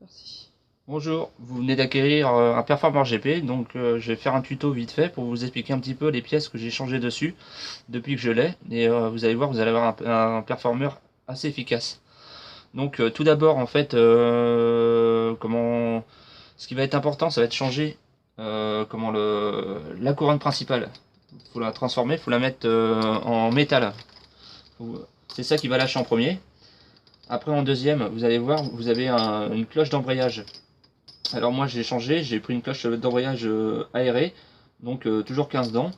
Merci. Bonjour, vous venez d'acquérir un Performer GP, donc je vais faire un tuto vite fait pour vous expliquer un petit peu les pièces que j'ai changées dessus depuis que je l'ai, et vous allez voir, vous allez avoir un Performer assez efficace. Donc tout d'abord en fait, ce qui va être important, ça va être changer la couronne principale. Il faut la transformer, il faut la mettre en métal. C'est ça qui va lâcher en premier. Après en deuxième, vous allez voir, vous avez une cloche d'embrayage. Alors moi j'ai changé, j'ai pris une cloche d'embrayage aérée, donc toujours 15 dents.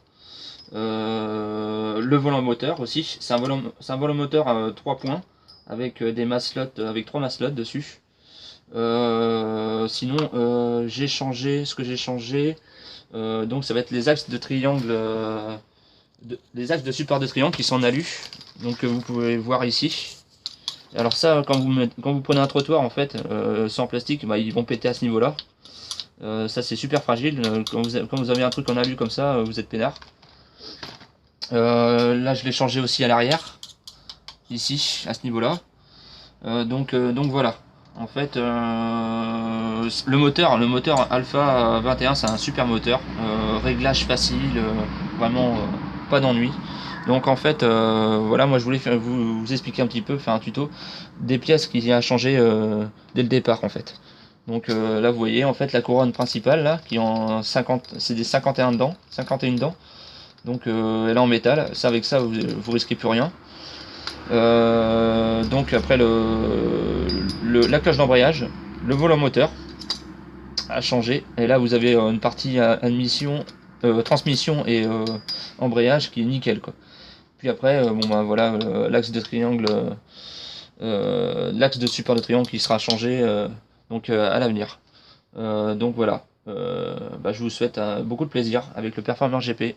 Le volant moteur aussi, c'est un volant moteur à 3 points avec des maslots, avec 3 maslots dessus. Sinon j'ai changé, ce que j'ai changé, donc ça va être les axes de triangle, les axes de support de triangle qui sont en alu, donc vous pouvez voir ici. Alors ça, quand vous prenez un trottoir en fait, sans plastique, bah, ils vont péter à ce niveau-là. Ça c'est super fragile, quand vous avez un truc en alu comme ça, vous êtes peinard. Là je l'ai changé aussi à l'arrière, ici, à ce niveau-là. Donc voilà. En fait, le moteur Alpha 21 c'est un super moteur, réglage facile, vraiment pas d'ennui. Donc en fait, voilà, moi je voulais vous expliquer un petit peu, faire un tuto des pièces qu'il y a à changer dès le départ en fait. Donc là vous voyez en fait la couronne principale là qui est en 50, c'est des 51 dents, 51 dents. Donc elle est en métal, ça avec ça vous risquez plus rien. Donc après la cloche d'embrayage, le volant moteur a changé. Et là vous avez une partie admission, transmission et embrayage qui est nickel quoi. Puis après, bon bah voilà, l'axe de triangle, l'axe de support de triangle qui sera changé donc à l'avenir. Donc voilà. Bah, je vous souhaite beaucoup de plaisir avec le Performer GP.